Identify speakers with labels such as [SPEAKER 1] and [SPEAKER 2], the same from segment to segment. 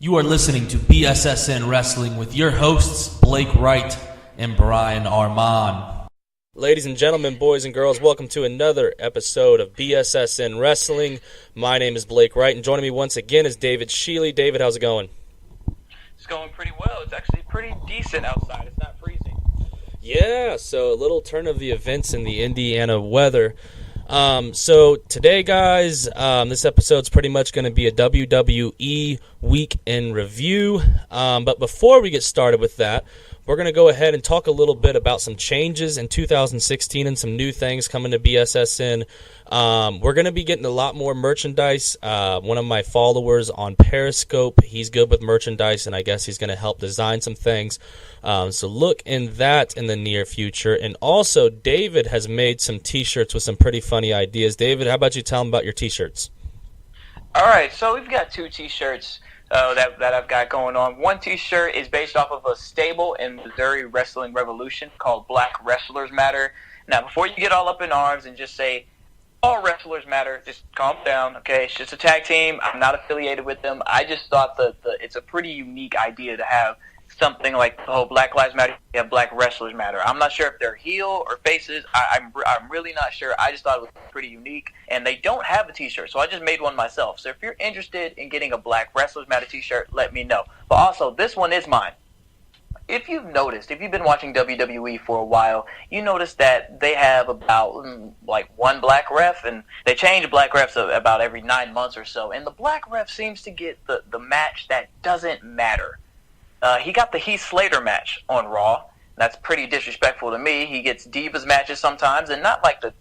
[SPEAKER 1] You are listening to BSSN Wrestling with your hosts, Blake Wright and Brian Armand.
[SPEAKER 2] Ladies and gentlemen, boys and girls, welcome to another episode of BSSN Wrestling. My name is Blake Wright, and joining me once again is David Sheely. David, how's it going?
[SPEAKER 3] It's going pretty well. It's actually pretty decent outside. It's not freezing.
[SPEAKER 2] Yeah, so a little turn of the events in the Indiana weather. So today, guys, this episode's pretty much going to be a WWE week in review. But before we get started with that, we're going to go ahead and talk a little bit about some changes in 2016 and some new things coming to BSSN. We're going to be getting a lot more merchandise. One of my followers on Periscope, he's good with merchandise, and I guess he's going to help design some things. So look in that in the near future. And also, David has made some T-shirts with some pretty funny ideas. David, how about you tell him about your T-shirts?
[SPEAKER 3] All right, so we've got two T-shirts that I've got going on. One T-shirt is based off of a stable in Missouri Wrestling Revolution called Black Wrestlers Matter. Now, before you get all up in arms and just say, all wrestlers matter, just calm down, okay? It's just a tag team. I'm not affiliated with them. I just thought it's a pretty unique idea to have something like, oh, Black Lives Matter, you have Black Wrestlers Matter. I'm not sure if they're heel or faces. I'm really not sure. I just thought it was pretty unique, and they don't have a T-shirt, so I just made one myself. So if you're interested in getting a Black Wrestlers Matter T-shirt, let me know. But also, this one is mine. If you've noticed, if you've been watching WWE for a while, you notice that they have about one black ref, and they change black refs about every 9 months or so. And the black ref seems to get the match that doesn't matter. He got the Heath Slater match on Raw. That's pretty disrespectful to me. He gets Divas matches sometimes, and not like the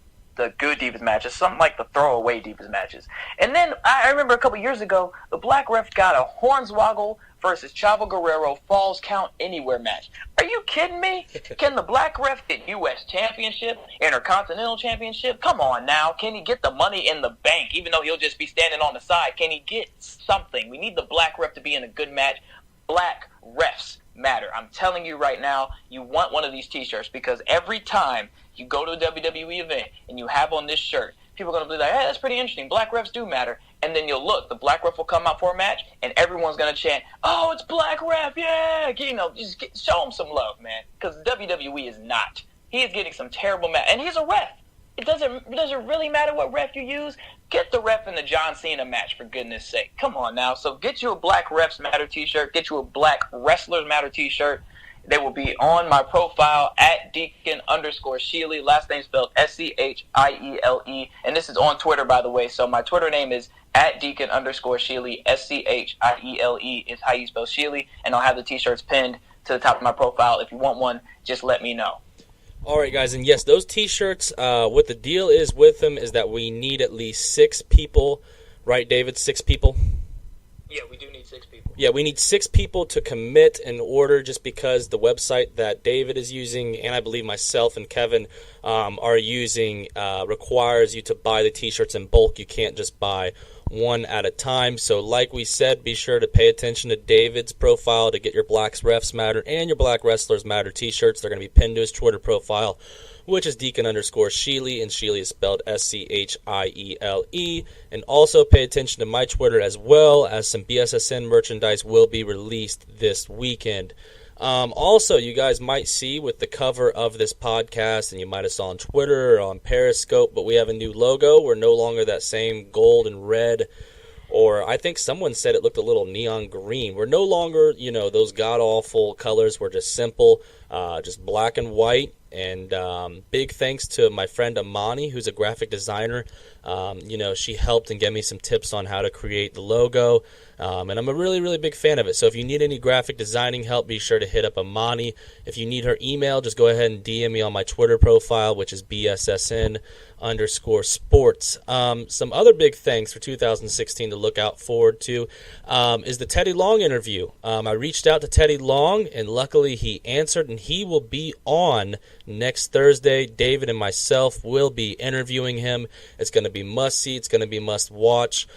[SPEAKER 3] good Divas matches, something like the throwaway Divas matches. And then I remember a couple years ago, the black ref got a Hornswoggle versus Chavo Guerrero Falls Count Anywhere match. Are you kidding me? Can the black ref get U.S. Championship, Intercontinental Championship? Come on now. Can he get the money in the bank, even though he'll just be standing on the side? Can he get something? We need the black ref to be in a good match. Black refs matter. I'm telling you right now, you want one of these T-shirts, because every time you go to a WWE event and you have on this shirt, people are going to be like, hey, that's pretty interesting. Black refs do matter. And then you'll look, the black ref will come out for a match, and everyone's going to chant, oh, it's black ref, yeah! Show him some love, man, because WWE is not. He is getting some terrible match, and he's a ref. It doesn't really matter what ref you use. Get the ref in the John Cena match, for goodness sake. Come on now. So get you a Black Refs Matter T-shirt. Get you a Black Wrestlers Matter T-shirt. They will be on my profile at Deacon_Sheely. Last name spelled S-C-H-I-E-L-E. And this is on Twitter, by the way. So my Twitter name is at Deacon_Sheely. S-C-H-I-E-L-E is how you spell Sheely. And I'll have the T-shirts pinned to the top of my profile. If you want one, just let me know.
[SPEAKER 2] All right, guys, and yes, those T-shirts, what the deal is with them is that we need at least 6 people, right, David? 6 people?
[SPEAKER 3] Yeah, we do need 6 people.
[SPEAKER 2] Yeah, we need 6 people to commit an order, just because the website that David is using, and I believe myself and Kevin are using, requires you to buy the T-shirts in bulk. You can't just buy one at a time. So like we said, be sure to pay attention to David's profile to get your Black Refs Matter and your Black Wrestlers Matter T-shirts. They're going to be pinned to his Twitter profile, which is Deacon_Sheely, and Sheely is spelled S-C-H-I-E-L-E. And also pay attention to my Twitter, as well as some BSSN merchandise will be released this weekend. Also, you guys might see with the cover of this podcast, and you might have saw on Twitter or on Periscope, but we have a new logo. We're no longer that same gold and red, or I think someone said it looked a little neon green. We're no longer, those god-awful colors. We're just simple, just black and white. And big thanks to my friend Amani, who's a graphic designer. She helped and gave me some tips on how to create the logo. And I'm a really, really big fan of it. So if you need any graphic designing help, be sure to hit up Amani. If you need her email, just go ahead and DM me on my Twitter profile, which is BSSN_sports. Some other big things for 2016 to look out forward to is the Teddy Long interview. I reached out to Teddy Long, and luckily he answered, and he will be on next Thursday. David and myself will be interviewing him. It's going to be must-see. It's going to be must-watch.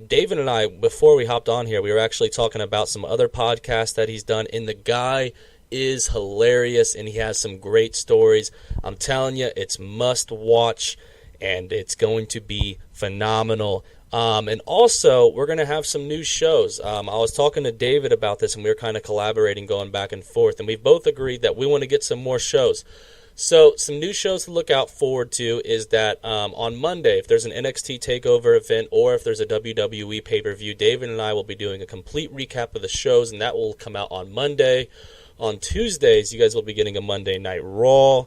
[SPEAKER 2] David and I, before we hopped on here, we were actually talking about some other podcasts that he's done, and the guy is hilarious, and he has some great stories. I'm telling you, it's must-watch, and it's going to be phenomenal. And also, we're going to have some new shows. I was talking to David about this, and we were kind of collaborating, going back and forth, and we've both agreed that we want to get some more shows. So some new shows to look out forward to is that on Monday, if there's an NXT TakeOver event or if there's a WWE pay-per-view, David and I will be doing a complete recap of the shows, and that will come out on Monday. On Tuesdays, you guys will be getting a Monday Night Raw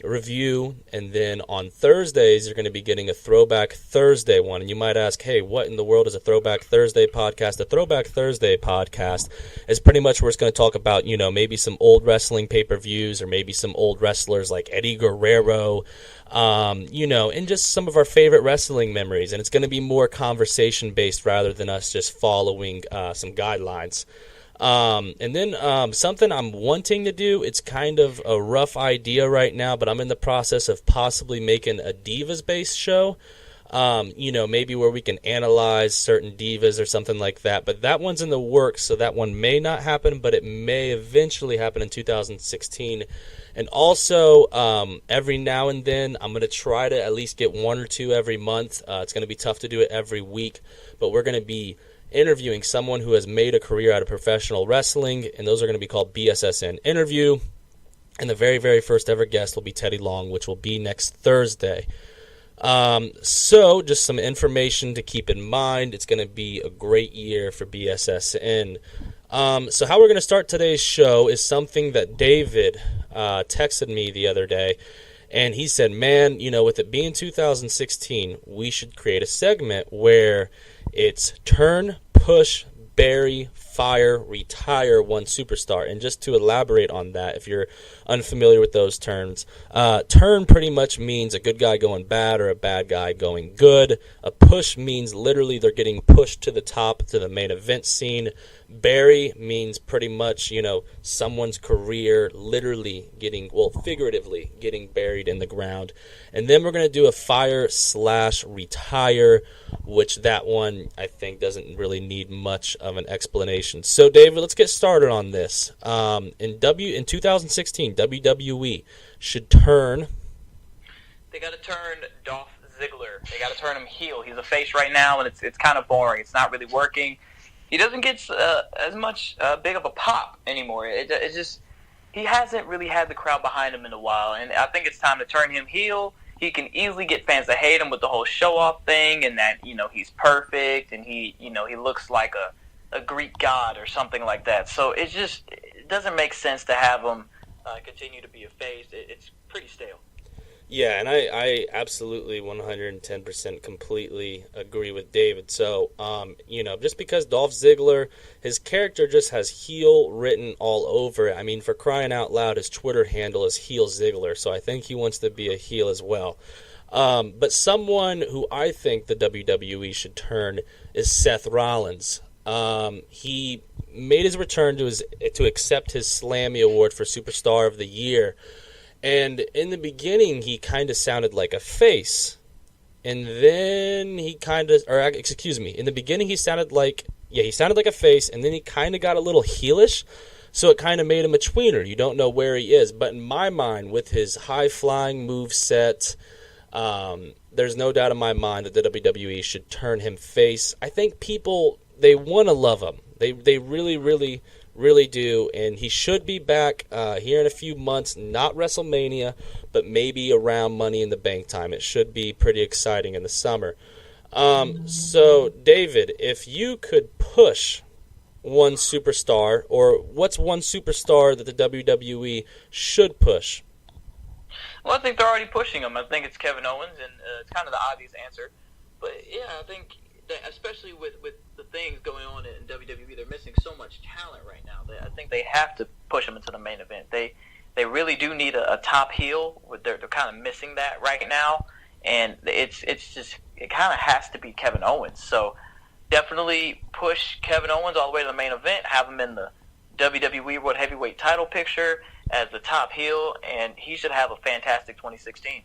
[SPEAKER 2] review, and then on Thursdays you're going to be getting a Throwback Thursday one. And you might ask, hey, what in the world is a Throwback Thursday podcast? The Throwback Thursday podcast is pretty much where it's going to talk about, maybe some old wrestling pay-per-views or maybe some old wrestlers like Eddie Guerrero, and just some of our favorite wrestling memories. And it's going to be more conversation-based rather than us just following some guidelines. And then something I'm wanting to do, it's kind of a rough idea right now, but I'm in the process of possibly making a Divas-based show, maybe where we can analyze certain divas or something like that. But that one's in the works, so that one may not happen, but it may eventually happen in 2016. And also, every now and then, I'm going to try to at least get one or two every month. It's going to be tough to do it every week, but we're going to be interviewing someone who has made a career out of professional wrestling, and those are going to be called BSSN Interview. And the very, very first ever guest will be Teddy Long, which will be next Thursday. So just some information to keep in mind. It's going to be a great year for BSSN. So how we're going to start today's show is something that David texted me the other day. And he said, man, with it being 2016, we should create a segment where it's turn, push, bury, fire, retire one superstar. And just to elaborate on that, if you're unfamiliar with those terms, turn pretty much means a good guy going bad or a bad guy going good. A push means literally they're getting pushed to the top, to the main event scene. Bury means pretty much, someone's career literally figuratively getting buried in the ground. And then we're going to do a fire/retire, which that one I think doesn't really need much of an explanation. So David, let's get started on this. In 2016, WWE should turn.
[SPEAKER 3] They got to turn Dolph Ziggler. They got to turn him heel. He's a face right now, and it's kind of boring. It's not really working. He doesn't get as much big of a pop anymore. It's just he hasn't really had the crowd behind him in a while, and I think it's time to turn him heel. He can easily get fans to hate him with the whole show-off thing, and that he's perfect, and he looks like a Greek god or something like that. So it doesn't make sense to have him continue to be a face. It's pretty stale.
[SPEAKER 2] Yeah, and I absolutely 110% completely agree with David. So, just because Dolph Ziggler, his character just has heel written all over it. I mean, for crying out loud, his Twitter handle is Heel Ziggler, so I think he wants to be a heel as well. But someone who I think the WWE should turn is Seth Rollins. He made his return to accept his Slammy Award for Superstar of the Year. And in the beginning, he kind of sounded like a face. And then in the beginning he sounded like a face, and then he kind of got a little heelish. So it kind of made him a tweener. You don't know where he is. But in my mind, with his high-flying moveset, there's no doubt in my mind that the WWE should turn him face. I think people, they want to love him. They really, really, really do, and he should be back here in a few months, not WrestleMania, but maybe around Money in the Bank time. It should be pretty exciting in the summer. So, David, if you could push one superstar, or what's one superstar that the WWE should push?
[SPEAKER 3] Well, I think they're already pushing him. I think it's Kevin Owens, and it's kind of the obvious answer. But, yeah, I think that especially with the things going on in WWE, they're missing so much talent right now. I think they have to push him into the main event. They really do need a top heel. They're kind of missing that right now, and it kind of has to be Kevin Owens. So definitely push Kevin Owens all the way to the main event. Have him in the WWE World Heavyweight title picture as the top heel, and he should have a fantastic 2016.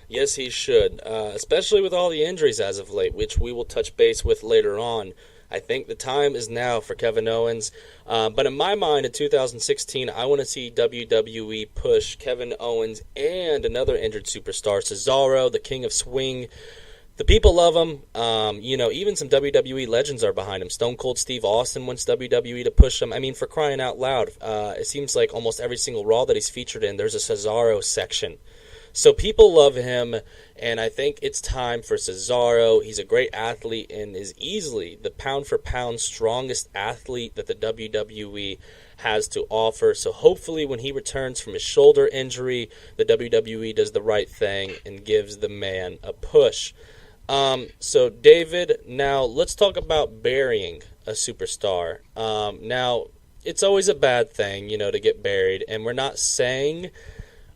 [SPEAKER 2] Yes, he should, especially with all the injuries as of late, which we will touch base with later on. I think the time is now for Kevin Owens. But in my mind, in 2016, I want to see WWE push Kevin Owens and another injured superstar, Cesaro, the King of Swing, The people love him. Even some WWE legends are behind him. Stone Cold Steve Austin wants WWE to push him. I mean, for crying out loud, it seems like almost every single Raw that he's featured in, there's a Cesaro section. So people love him, and I think it's time for Cesaro. He's a great athlete and is easily the pound-for-pound strongest athlete that the WWE has to offer. So hopefully when he returns from his shoulder injury, the WWE does the right thing and gives the man a push. So David, now let's talk about burying a superstar. Now, it's always a bad thing, to get buried, and we're not saying...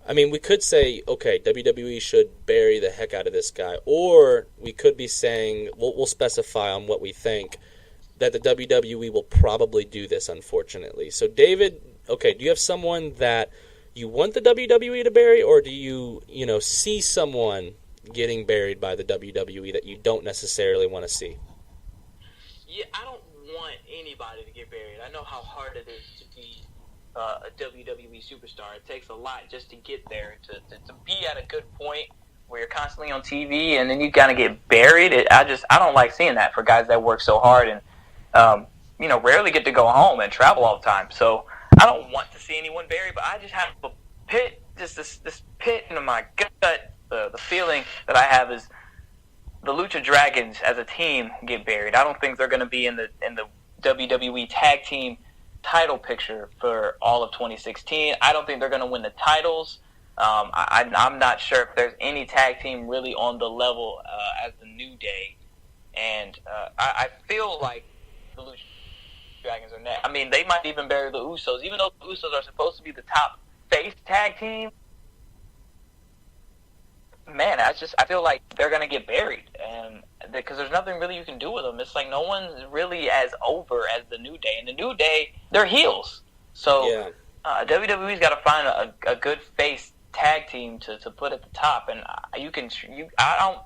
[SPEAKER 2] I mean, we could say, okay, WWE should bury the heck out of this guy. Or we could be saying, we'll specify on what we think, that the WWE will probably do this, unfortunately. So, David, okay, do you have someone that you want the WWE to bury, or do you, see someone getting buried by the WWE that you don't necessarily want to see?
[SPEAKER 4] Yeah, I don't want anybody to get buried. I know how hard it is to be a WWE superstar. It takes a lot just to get there, to be at a good point where you're constantly on TV and then you kind of get buried. I don't like seeing that for guys that work so hard and rarely get to go home and travel all the time. So I don't want to see anyone buried, but I just have a pit, just this pit in my gut. The feeling that I have is the Lucha Dragons as a team get buried. I don't think they're going to be in the WWE Tag Team title picture for all of 2016. I don't think they're going to win the titles. I'm not sure if there's any tag team really on the level as the New Day. And I feel like the Lucha Dragons are next. I mean, they might even bury the Usos. Even though the Usos are supposed to be the top face tag team, man, I feel like they're going to get buried. And because there's nothing really you can do with them. It's like no one's really as over as the New Day. And the New Day, they're heels. So WWE's got to find a good face tag team to put at the top. And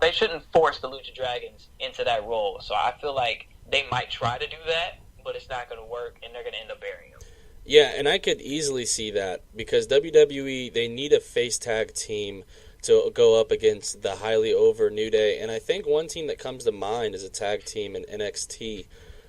[SPEAKER 4] they shouldn't force the Lucha Dragons into that role. So I feel like they might try to do that, but it's not going to work, and they're going to end up burying them.
[SPEAKER 2] Yeah, and I could easily see that because WWE, they need a face tag team to go up against the highly over New Day. And I think one team that comes to mind is a tag team in NXT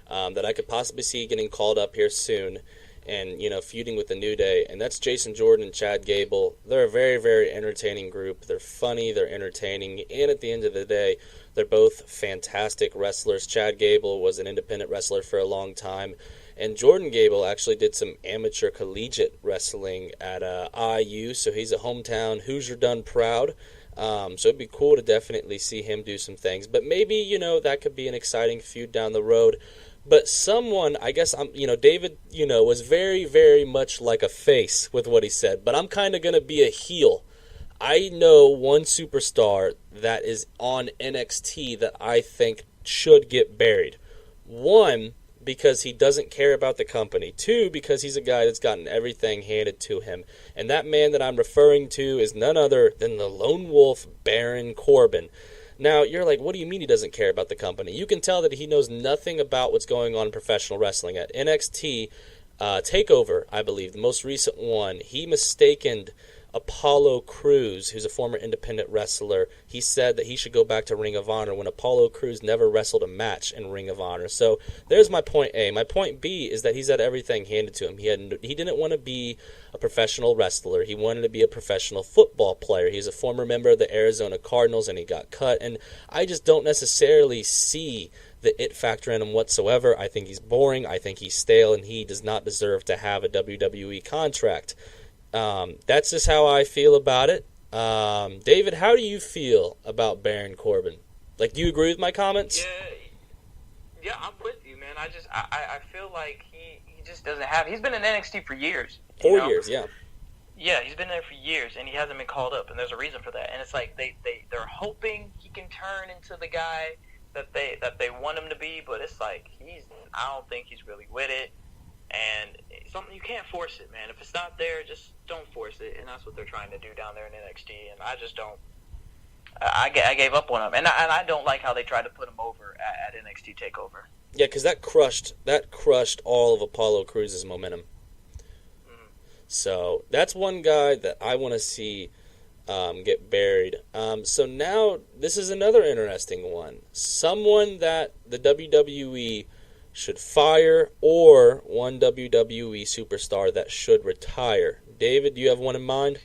[SPEAKER 2] that I could possibly see getting called up here soon and, feuding with the New Day. And that's Jason Jordan and Chad Gable. They're a very, very entertaining group. They're funny, they're entertaining, and at the end of the day, they're both fantastic wrestlers. Chad Gable was an independent wrestler for a long time. And Jordan Gable actually did some amateur collegiate wrestling at IU, so he's a hometown Hoosier done proud. So it'd be cool to definitely see him do some things. But maybe, that could be an exciting feud down the road. But someone, I guess, David, was very, very much like a face with what he said. But I'm kind of going to be a heel. I know one superstar that is on NXT that I think should get buried. One, because he doesn't care about the company. Two, because he's a guy that's gotten everything handed to him. And that man that I'm referring to is none other than the lone wolf Baron Corbin. Now, you're like, what do you mean he doesn't care about the company? You can tell that he knows nothing about what's going on in professional wrestling. At NXT TakeOver, I believe, the most recent one, he mistaken Apollo Crews, who's a former independent wrestler. He said that he should go back to Ring of Honor when Apollo Crews never wrestled a match in Ring of Honor. So there's my point A. My point B is that he's had everything handed to him. He didn't want to be a professional wrestler. He wanted to be a professional football player. He's a former member of the Arizona Cardinals, and he got cut. And I just don't necessarily see the it factor in him whatsoever. I think he's boring. I think he's stale, and he does not deserve to have a WWE contract. That's just how I feel about it. David, how do you feel about Baron Corbin? Like, do you agree with my comments?
[SPEAKER 4] Yeah, I'm with you, man. I feel like he just doesn't have. He's been in NXT for years.
[SPEAKER 2] 4 years, yeah.
[SPEAKER 4] Yeah, he's been there for years, and he hasn't been called up, and there's a reason for that. And it's like they're hoping he can turn into the guy that they want him to be, but it's like I don't think he's really with it. And something you can't force it, man. If it's not there, just don't force it. And that's what they're trying to do down there in NXT. And I just don't. I gave up on him, and I don't like how they tried to put him over at NXT TakeOver.
[SPEAKER 2] Yeah, because that crushed all of Apollo Crews' momentum. Mm-hmm. So that's one guy that I want to see get buried. So now this is another interesting one. Someone that the WWE should fire, or one WWE superstar that should retire. David, do you have one in mind?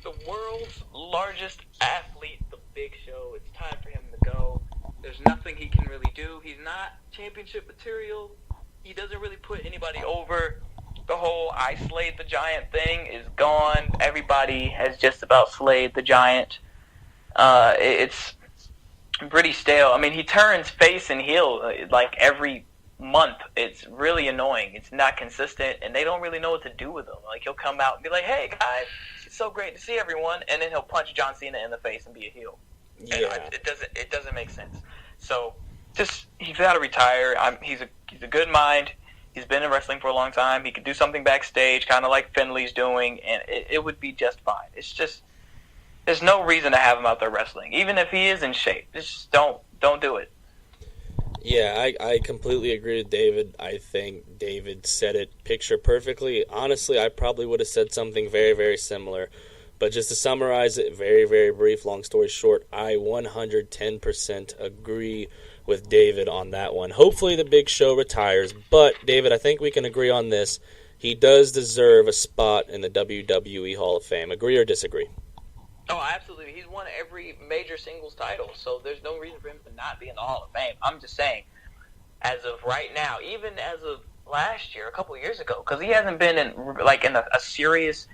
[SPEAKER 4] The world's largest athlete, The Big Show. It's time for him to go. There's nothing he can really do. He's not championship material. He doesn't really put anybody over.
[SPEAKER 3] The whole I slayed the giant thing is gone. Everybody has just about slayed the giant. It's pretty stale. I mean, he turns face and heel like every month. It's really annoying. It's not consistent, and they don't really know what to do with him. Like, he'll come out and be like, "Hey guys, it's so great to see everyone," and then he'll punch John Cena in the face and be a heel.
[SPEAKER 2] Yeah.
[SPEAKER 3] And it doesn't make sense. So just he's got to retire. He's a good mind. He's been in wrestling for a long time. He could do something backstage, kind of like Finley's doing, and it would be just fine. It's just there's no reason to have him out there wrestling, even if he is in shape. Just don't do it.
[SPEAKER 2] Yeah, I completely agree with David. I think David said it picture perfectly. Honestly, I probably would have said something very, very similar. But just to summarize it, very, very brief, long story short, I 110% agree with David on that one. Hopefully the Big Show retires. But, David, I think we can agree on this. He does deserve a spot in the WWE Hall of Fame. Agree or disagree?
[SPEAKER 4] Oh, absolutely. He's won every major singles title, so there's no reason for him to not be in the Hall of Fame. I'm just saying, as of right now, even as of last year, a couple of years ago, because he hasn't been in a serious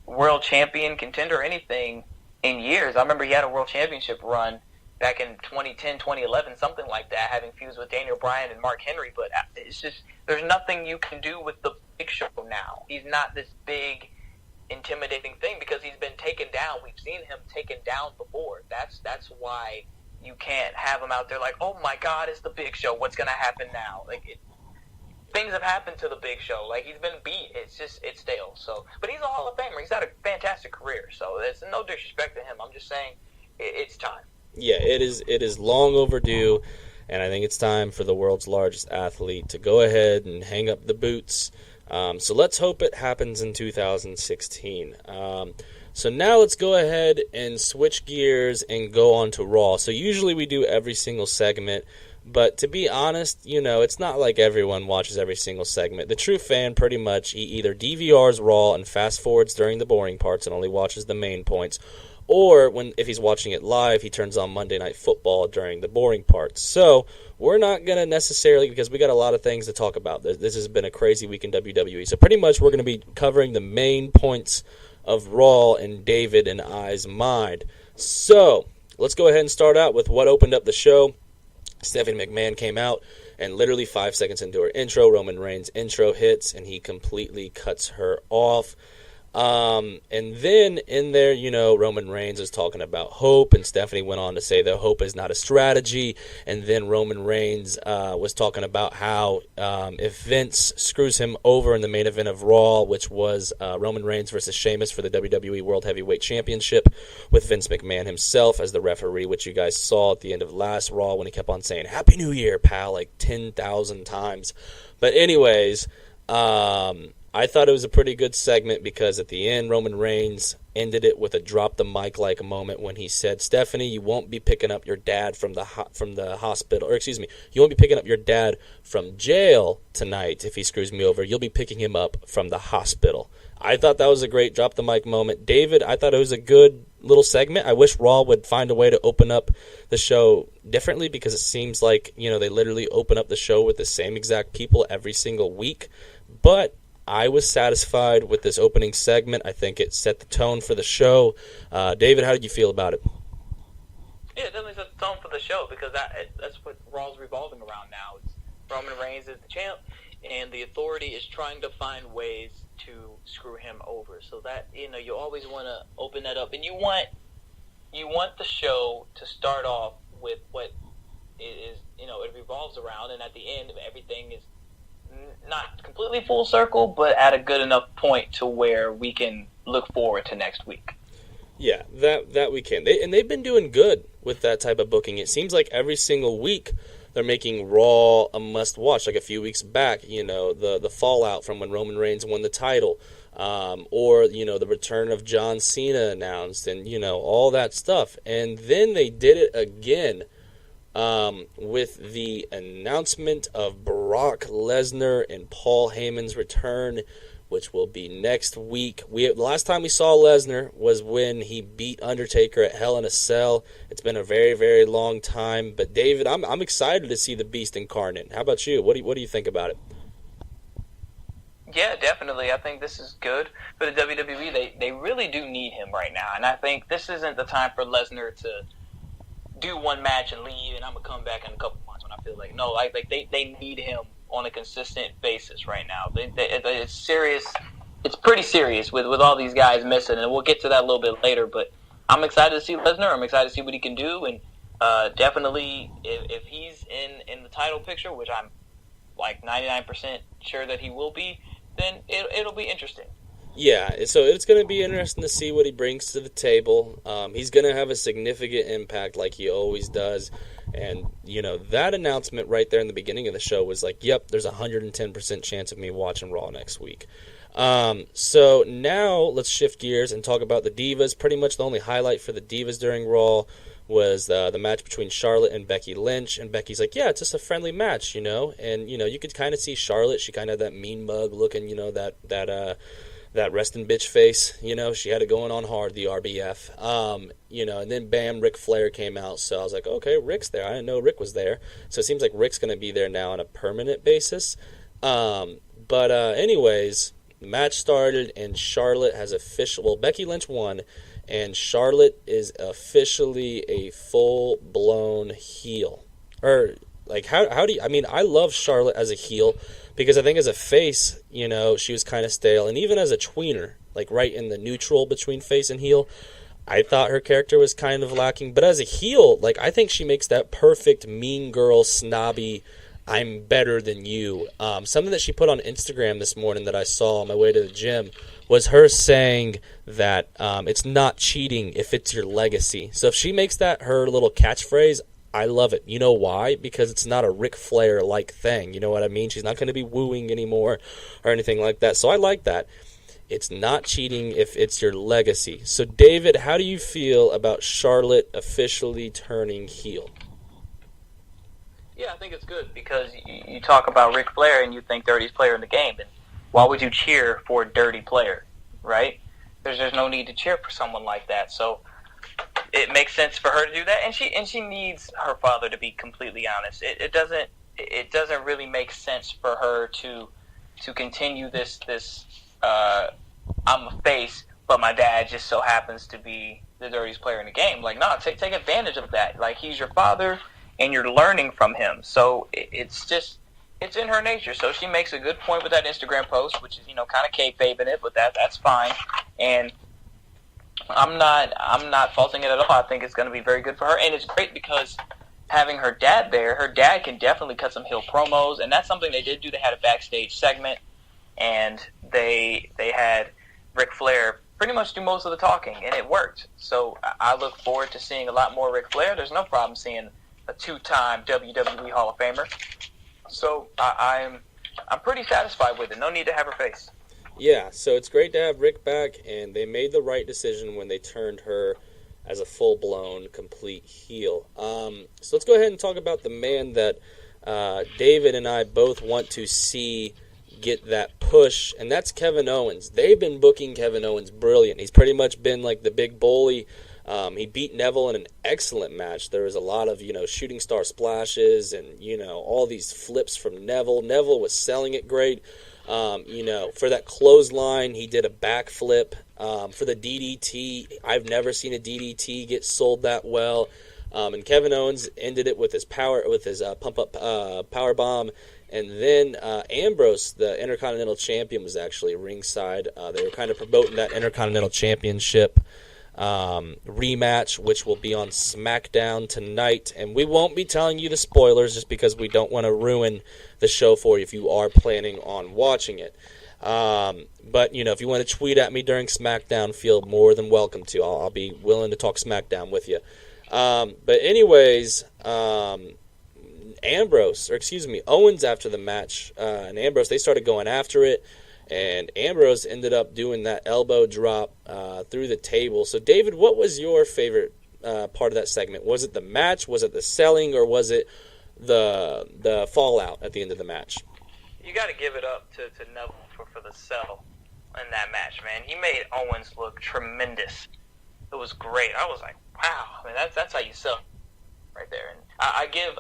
[SPEAKER 4] world champion contender or anything in years. I remember he had a world championship run back in 2010, 2011, something like that, having feuds with Daniel Bryan and Mark Henry, but it's just, there's nothing you can do with the Big Show now. He's not this big, intimidating thing because he's been taken down. We've seen him taken down before. That's why you can't have him out there like, oh my God, it's the Big Show. What's going to happen now? Things have happened to the Big Show. Like, he's been beat. It's stale. So, but he's a Hall of Famer. He's had a fantastic career. So there's no disrespect to him. I'm just saying it's time.
[SPEAKER 2] Yeah, it is long overdue, and I think it's time for the world's largest athlete to go ahead and hang up the boots. So let's hope it happens in 2016. So now let's go ahead and switch gears and go on to Raw. So usually we do every single segment, but to be honest, it's not like everyone watches every single segment. The true fan pretty much, he either DVRs Raw and fast forwards during the boring parts and only watches the main points, or if he's watching it live, he turns on Monday Night Football during the boring parts. So we're not going to necessarily, because we got a lot of things to talk about. This has been a crazy week in WWE. So pretty much we're going to be covering the main points of Raw in David and I's mind. So let's go ahead and start out with what opened up the show. Stephanie McMahon came out, and literally 5 seconds into her intro, Roman Reigns' intro hits, and he completely cuts her off. And then in there, Roman Reigns is talking about hope, and Stephanie went on to say that hope is not a strategy. And then Roman Reigns was talking about how if Vince screws him over in the main event of Raw, which was Roman Reigns versus Sheamus for the WWE World Heavyweight Championship, with Vince McMahon himself as the referee, which you guys saw at the end of last Raw when he kept on saying Happy New Year, pal, like 10,000 times. But anyways, I thought it was a pretty good segment because at the end, Roman Reigns ended it with a drop the mic like moment when he said, Stephanie, you won't be picking up your dad from the hospital, or excuse me, you won't be picking up your dad from jail tonight if he screws me over. You'll be picking him up from the hospital. I thought that was a great drop the mic moment. David, I thought it was a good little segment. I wish Raw would find a way to open up the show differently because it seems like, they literally open up the show with the same exact people every single week. But I was satisfied with this opening segment. I think it set the tone for the show. David, how did you feel about it?
[SPEAKER 4] Yeah, it definitely set the tone for the show because that's what Raw's revolving around now. It's Roman Reigns is the champ, and the Authority is trying to find ways to screw him over. So that, you always want to open that up, and you want the show to start off with what it is, it revolves around, and at the end, everything is not completely full circle, but at a good enough point to where we can look forward to next week.
[SPEAKER 2] Yeah, that we can. They've been doing good with that type of booking. It seems like every single week they're making Raw a must-watch. Like a few weeks back, the fallout from when Roman Reigns won the title. or, the return of John Cena announced and, all that stuff. And then they did it again with the announcement of Brock Lesnar and Paul Heyman's return, which will be next week. The last time we saw Lesnar was when he beat Undertaker at Hell in a Cell. It's been a very, very long time. But David, I'm excited to see the Beast incarnate. How about you? What do you think about it?
[SPEAKER 3] Yeah, definitely. I think this is good for the WWE. They really do need him right now, and I think this isn't the time for Lesnar to do one match and leave, and I'm gonna come back in a couple months when I feel like no, they need him on a consistent basis right now. It's serious. It's pretty serious with all these guys missing, and we'll get to that a little bit later. But I'm excited to see Lesnar. I'm excited to see what he can do, and definitely if he's in the title picture, which I'm like 99% sure that he will be, then it'll be interesting.
[SPEAKER 2] Yeah, so it's going to be interesting to see what he brings to the table. He's going to have a significant impact like he always does. And, that announcement right there in the beginning of the show was like, yep, there's a 110% chance of me watching Raw next week. So now let's shift gears and talk about the Divas. Pretty much the only highlight for the Divas during Raw was the match between Charlotte and Becky Lynch. And Becky's like, yeah, it's just a friendly match, And, you could kind of see Charlotte. She kind of had that mean mug looking, that resting bitch face, she had it going on hard, the RBF, and then bam, Ric Flair came out, so I was like, okay, Ric's there, I didn't know Ric was there, so it seems like Ric's going to be there now on a permanent basis, but anyways, the match started, and Charlotte has Becky Lynch won, and Charlotte is officially a full-blown heel, how do you, I love Charlotte as a heel, because I think as a face, she was kind of stale. And even as a tweener, right in the neutral between face and heel, I thought her character was kind of lacking. But as a heel, I think she makes that perfect mean girl, snobby, I'm better than you. Something that she put on Instagram this morning that I saw on my way to the gym was her saying that it's not cheating if it's your legacy. So if she makes that her little catchphrase, I love it. You know why? Because it's not a Ric Flair-like thing. You know what I mean? She's not going to be wooing anymore or anything like that. So I like that. It's not cheating if it's your legacy. So, David, how do you feel about Charlotte officially turning heel?
[SPEAKER 3] Yeah, I think it's good because you talk about Ric Flair and you think dirtiest player in the game. And why would you cheer for a dirty player, right? There's no need to cheer for someone like that. So it makes sense for her to do that, and she needs her father, to be completely honest. It doesn't really make sense for her to continue this I'm a face, but my dad just so happens to be the dirtiest player in the game. Take advantage of that. He's your father, and you're learning from him. So it's in her nature. So she makes a good point with that Instagram post, which is kind of kayfabing it, but that's fine. And I'm not faulting it at all. I think it's going to be very good for her, and it's great because having her dad there, her dad can definitely cut some heel promos, and that's something they did do. They had a backstage segment, and they had Ric Flair pretty much do most of the talking, and it worked. So I look forward to seeing a lot more Ric Flair. There's no problem seeing a two-time WWE Hall of Famer. So I'm pretty satisfied with it. No need to have her face.
[SPEAKER 2] Yeah, so it's great to have Rick back, and they made the right decision when they turned her as a full-blown, complete heel. So let's go ahead and talk about the man that David and I both want to see get that push, and that's Kevin Owens. They've been booking Kevin Owens brilliant. He's pretty much been like the big bully. He beat Neville in an excellent match. There was a lot of, shooting star splashes and, all these flips from Neville. Neville was selling it great. For that clothesline, he did a backflip. For the DDT, I've never seen a DDT get sold that well. And Kevin Owens ended it with his pump-up power bomb. And then Ambrose, the Intercontinental Champion, was actually ringside. They were kind of promoting that Intercontinental Championship rematch, which will be on SmackDown tonight. And we won't be telling you the spoilers just because we don't want to ruin the show for you if you are planning on watching it. But, if you want to tweet at me during SmackDown, feel more than welcome to. I'll be willing to talk SmackDown with you. But anyways, Owens after the match, and Ambrose, they started going after it. and Ambrose ended up doing that elbow drop through the table. So, David, what was your favorite part of that segment? Was it the match? Was it the selling? Or was it the fallout at the end of the match?
[SPEAKER 4] You got to give it up to Neville for the sell in that match, man. He made Owens look tremendous. It was great. I was like, wow. I mean, that's how you sell right there. And I give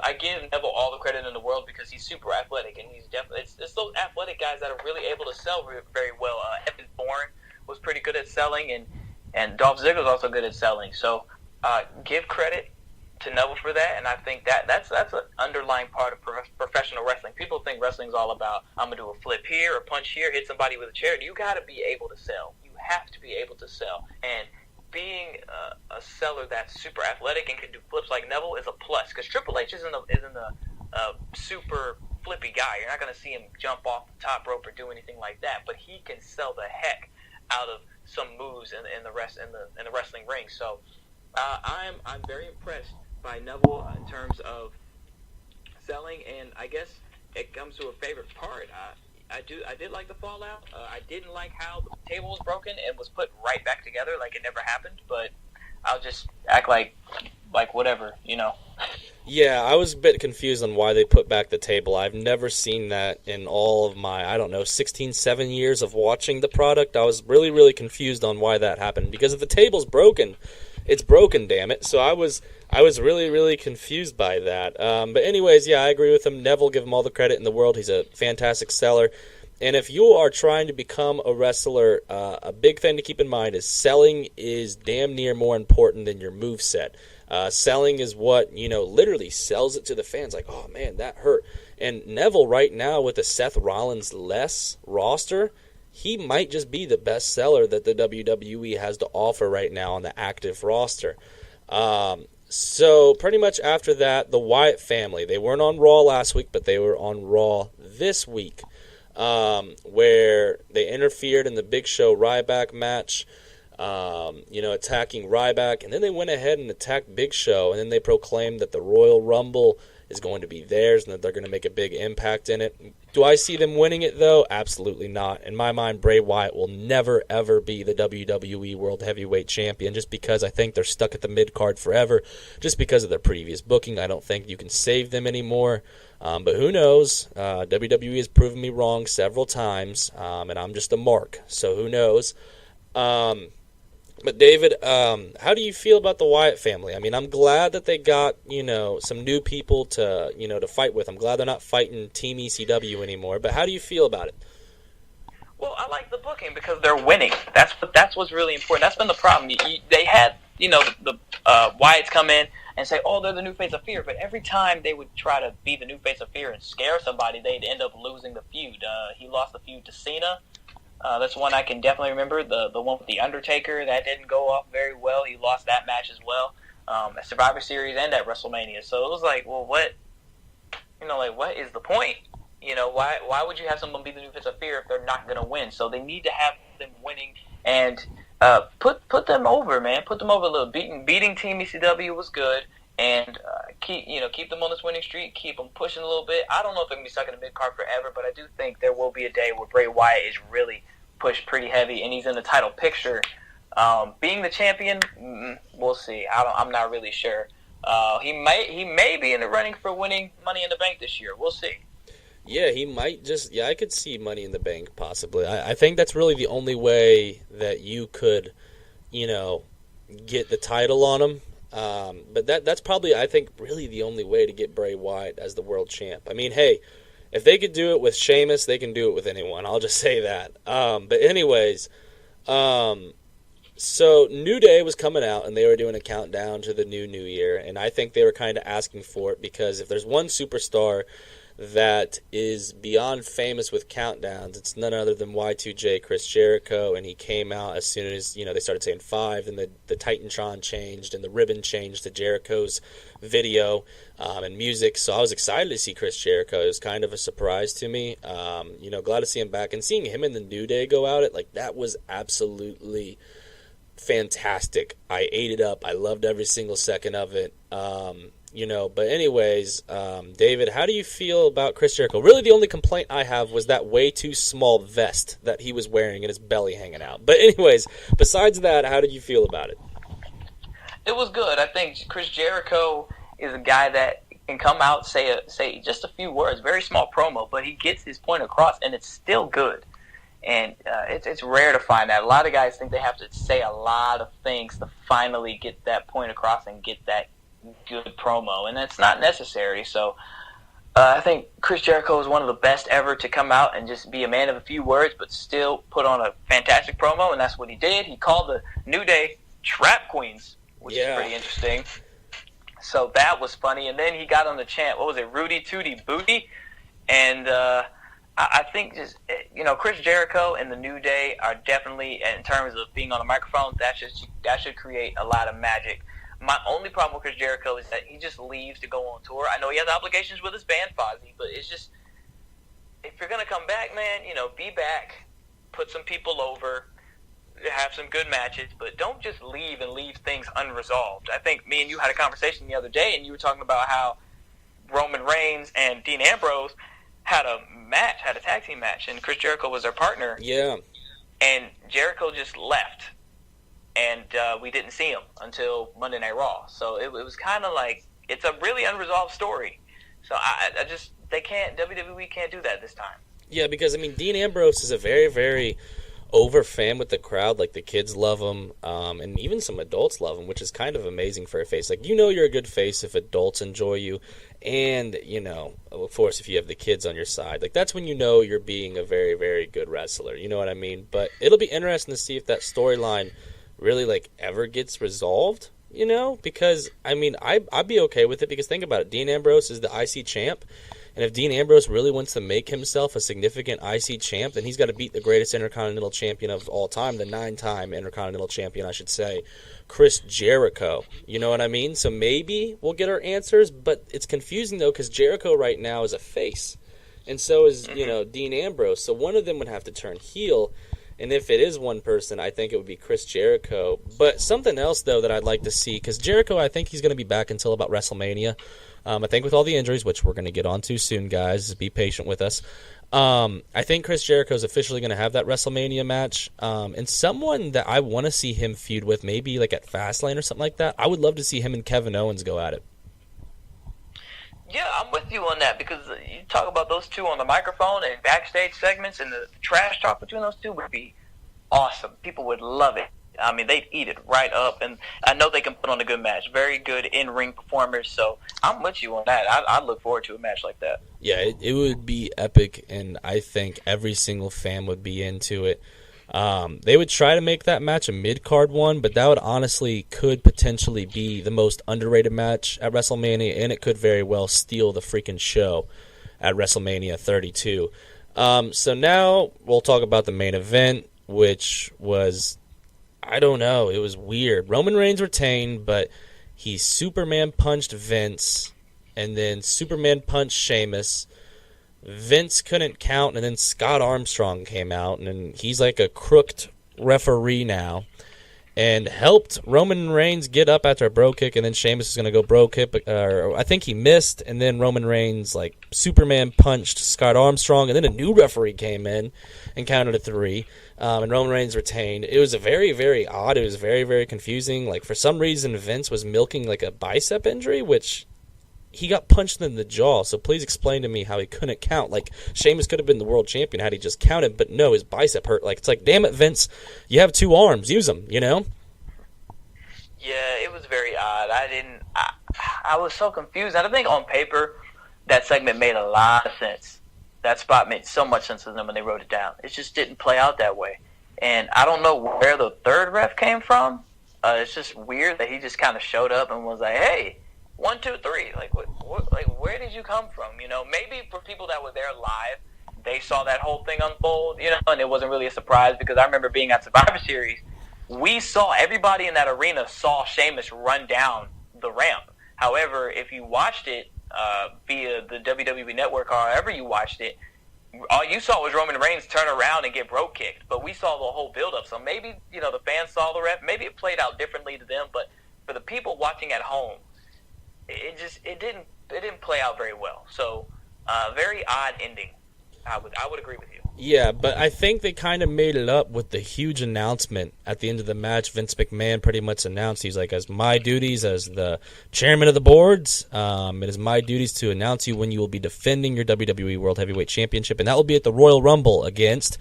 [SPEAKER 4] Neville all the credit in the world because he's super athletic, and he's definitely it's those athletic guys that are really able to sell very well. Evan Bourne was pretty good at selling, and Dolph Ziggler's also good at selling. So give credit to Neville for that, and I think that's an underlying part of professional wrestling. People think wrestling's all about, I'm going to do a flip here, or punch here, hit somebody with a chair. You got to be able to sell. You have to be able to sell. And being a seller that's super athletic and can do flips like Neville is a plus, because Triple H isn't a super flippy guy. You're not going to see him jump off the top rope or do anything like that, but he can sell the heck out of some moves in the wrestling ring. So I'm very impressed by Neville in terms of selling, and I guess it comes to a favorite part. I did like the fallout. I didn't like how the table was broken and was put right back together like it never happened, but I'll just act like whatever, you know.
[SPEAKER 2] Yeah, I was a bit confused on why they put back the table. I've never seen that in all of my, 7 years of watching the product. I was really, really confused on why that happened, because if the table's broken, it's broken, damn it. So I was really, really confused by that. But anyways, yeah, I agree with him. Neville, give him all the credit in the world. He's a fantastic seller. And if you are trying to become a wrestler, a big thing to keep in mind is selling is damn near more important than your moveset. Selling is what, literally sells it to the fans. Like, oh, man, that hurt. And Neville right now with the Seth Rollins-less roster, he might just be the best seller that the WWE has to offer right now on the active roster. So pretty much after that, the Wyatt family, they weren't on Raw last week, but they were on Raw this week, where they interfered in the Big Show Ryback match, attacking Ryback, and then they went ahead and attacked Big Show, and then they proclaimed that the Royal Rumble is going to be theirs and that they're going to make a big impact in it. Do I see them winning it, though? Absolutely not. In my mind, Bray Wyatt will never, ever be the WWE World Heavyweight Champion, just because I think they're stuck at the mid-card forever, just because of their previous booking. I don't think you can save them anymore. But who knows? WWE has proven me wrong several times, and I'm just a mark, so who knows? But David, how do you feel about the Wyatt family? I mean, I'm glad that they got, some new people to fight with. I'm glad they're not fighting Team ECW anymore. But how do you feel about it?
[SPEAKER 4] Well, I like the booking because they're winning. That's what's really important. That's been the problem. They had, the Wyatts come in and say, oh, they're the new face of fear. But every time they would try to be the new face of fear and scare somebody, they'd end up losing the feud. He lost the feud to Cena. That's one I can definitely remember. The one with The Undertaker, that didn't go off very well. He lost that match as well at Survivor Series and at WrestleMania. So it was like, well, what is the point? Why would you have someone be the new face of fear if they're not going to win? So they need to have them winning and put them over, man. Put them over a little. Beating Team ECW was good. And keep them on this winning streak, keep them pushing a little bit. I don't know if they're going to be stuck in the mid-card forever, but I do think there will be a day where Bray Wyatt is really pushed pretty heavy, and he's in the title picture. Being the champion, we'll see. I'm not really sure. He may be in the running for winning Money in the Bank this year. We'll see.
[SPEAKER 2] Yeah, he might just... Yeah, I could see Money in the Bank, possibly. I think that's really the only way that you could, get the title on him. But that's probably, I think, really the only way to get Bray Wyatt as the world champ. I mean, hey, if they could do it with Sheamus, they can do it with anyone. I'll just say that. But anyways, so New Day was coming out, and they were doing a countdown to the new year, and I think they were kind of asking for it, because if there's one superstar that is beyond famous with countdowns, it's none other than Y2J, Chris Jericho, and he came out as soon as, they started saying 5, and the Titantron changed, and the ribbon changed to Jericho's video and music, so I was excited to see Chris Jericho. It was kind of a surprise to me, glad to see him back, and seeing him and the New Day go out, that was absolutely fantastic. I ate it up. I loved every single second of it. But anyways, David, how do you feel about Chris Jericho? Really, the only complaint I have was that way too small vest that he was wearing and his belly hanging out. But anyways, besides that, how did you feel about it?
[SPEAKER 3] It was good. I think Chris Jericho is a guy that can come out, say just a few words, very small promo, but he gets his point across, and it's still good. And it's rare to find that. A lot of guys think they have to say a lot of things to finally get that point across and get that good promo, and that's not necessary. So I think Chris Jericho is one of the best ever to come out and just be a man of a few words, but still put on a fantastic promo, and that's what he did. He called the New Day Trap Queens, which is pretty interesting. So that was funny. And then he got on the chant, what was it, Rudy Tooty Booty? And I think just, Chris Jericho and the New Day are definitely, in terms of being on the microphone, that should create a lot of magic. My only problem with Chris Jericho is that he just leaves to go on tour. I know he has obligations with his band, Fozzy, but it's just, if you're going to come back, man, be back, put some people over, have some good matches, but don't just leave and leave things unresolved. I think me and you had a conversation the other day, and you were talking about how Roman Reigns and Dean Ambrose had a tag team match, and Chris Jericho was their partner.
[SPEAKER 2] Yeah.
[SPEAKER 3] And Jericho just left, and we didn't see him until Monday Night Raw. So it was kind of like, it's a really unresolved story. So WWE can't do that this time.
[SPEAKER 2] Yeah, because, Dean Ambrose is a very, very over fan with the crowd. Like, the kids love him, and even some adults love him, which is kind of amazing for a face. Like, you're a good face if adults enjoy you, and, of course, if you have the kids on your side. Like, that's when you're being a very, very good wrestler. You know what I mean? But it'll be interesting to see if that storyline really, ever gets resolved, Because, I'd be okay with it, because think about it. Dean Ambrose is the IC champ. And if Dean Ambrose really wants to make himself a significant IC champ, then he's got to beat the greatest Intercontinental Champion of all time, the 9-time Intercontinental Champion, I should say, Chris Jericho. You know what I mean? So maybe we'll get our answers, but it's confusing, though, because Jericho right now is a face, and so is, Dean Ambrose. So one of them would have to turn heel, and if it is one person, I think it would be Chris Jericho. But something else, though, that I'd like to see, because Jericho, I think he's going to be back until about WrestleMania. I think with all the injuries, which we're going to get onto soon, guys, be patient with us. I think Chris Jericho is officially going to have that WrestleMania match. And someone that I want to see him feud with, maybe at Fastlane or something like that, I would love to see him and Kevin Owens go at it.
[SPEAKER 3] Yeah, I'm with you on that, because you talk about those two on the microphone and backstage segments, and the trash talk between those two would be awesome. People would love it. They'd eat it right up, and I know they can put on a good match. Very good in-ring performers, so I'm with you on that. I look forward to a match like that.
[SPEAKER 2] Yeah, it would be epic, and I think every single fan would be into it. They would try to make that match a mid-card one, but that would honestly could potentially be the most underrated match at WrestleMania, and it could very well steal the freaking show at WrestleMania 32. So now we'll talk about the main event, which was, I don't know, it was weird. Roman Reigns retained, but he Superman punched Vince, and then Superman punched Sheamus. Vince couldn't count, and then Scott Armstrong came out, and he's like a crooked referee now, and helped Roman Reigns get up after a bro kick, and then Sheamus is going to go bro kick. I think he missed, and then Roman Reigns Superman punched Scott Armstrong, and then a new referee came in and counted a 3, and Roman Reigns retained. It was a very, very odd. It was very, very confusing. For some reason, Vince was milking a bicep injury, which he got punched in the jaw, so please explain to me how he couldn't count. Sheamus could have been the world champion had he just counted, but no, his bicep hurt. It's damn it, Vince, you have 2 arms, use them,
[SPEAKER 3] Yeah, it was very odd. I was so confused. I think on paper, that segment made a lot of sense. That spot made so much sense to them when they wrote it down. It just didn't play out that way. And I don't know where the third ref came from. It's just weird that he just kind of showed up and was like, hey, 1, 2, 3. Where did you come from? Maybe for people that were there live, they saw that whole thing unfold, and it wasn't really a surprise, because I remember being at Survivor Series. Everybody in that arena saw Sheamus run down the ramp. However, if you watched it via the WWE Network, or however you watched it, all you saw was Roman Reigns turn around and get bro kicked. But we saw the whole build-up. So maybe, the fans saw the ref. Maybe it played out differently to them. But for the people watching at home, it didn't play out very well. So very odd ending. I would agree with you.
[SPEAKER 2] Yeah, but I think they kind of made it up with the huge announcement at the end of the match. Vince McMahon pretty much announced, he's like, as my duties as the chairman of the boards, it is my duties to announce you when you will be defending your WWE World Heavyweight Championship, and that will be at the Royal Rumble against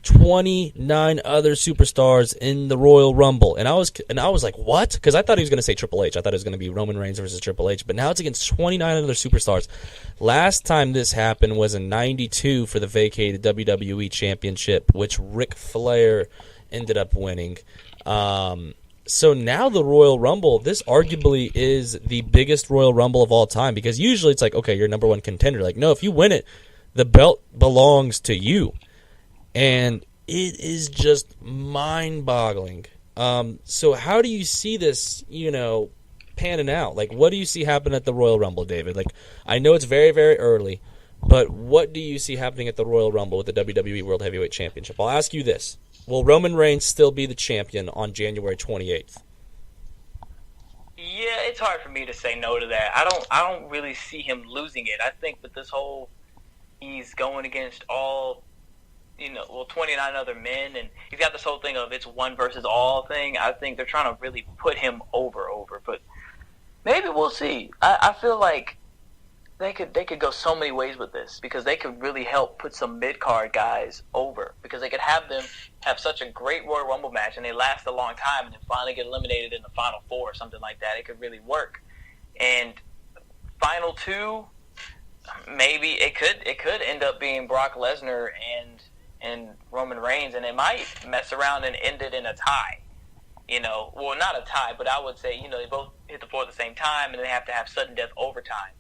[SPEAKER 2] 29 other superstars in the Royal Rumble. And I was like, what? Because I thought he was going to say Triple H. I thought it was going to be Roman Reigns versus Triple H. But now it's against 29 other superstars. Last time this happened was in '92 for the vacated WWE Championship, which Ric Flair ended up winning. So now the Royal Rumble, this arguably is the biggest Royal Rumble of all time, because usually it's like, okay, you're number one contender. Like, no, if you win it, the belt belongs to you. And it is just mind-boggling. So how do you see this, panning out? Like, what do you see happen at the Royal Rumble, David? Like, I know it's very, very early, but what do you see happening at the Royal Rumble with the WWE World Heavyweight Championship? I'll ask you this. Will Roman Reigns still be the champion on January 28th?
[SPEAKER 3] Yeah, it's hard for me to say no to that. I don't really see him losing it. I think that this whole, he's going against all 29 other men, and he's got this whole thing of it's one versus all thing. I think they're trying to really put him over, but maybe we'll see. I feel like they could go so many ways with this, because they could really help put some mid-card guys over, because they could have them have such a great Royal Rumble match and they last a long time and then finally get eliminated in the Final Four or something like that. It could really work. And Final Two, maybe it could end up being Brock Lesnar and Roman Reigns, and it might mess around and end it in a tie. Well, not a tie, but I would say, they both hit the floor at the same time, and they have to have sudden death overtime.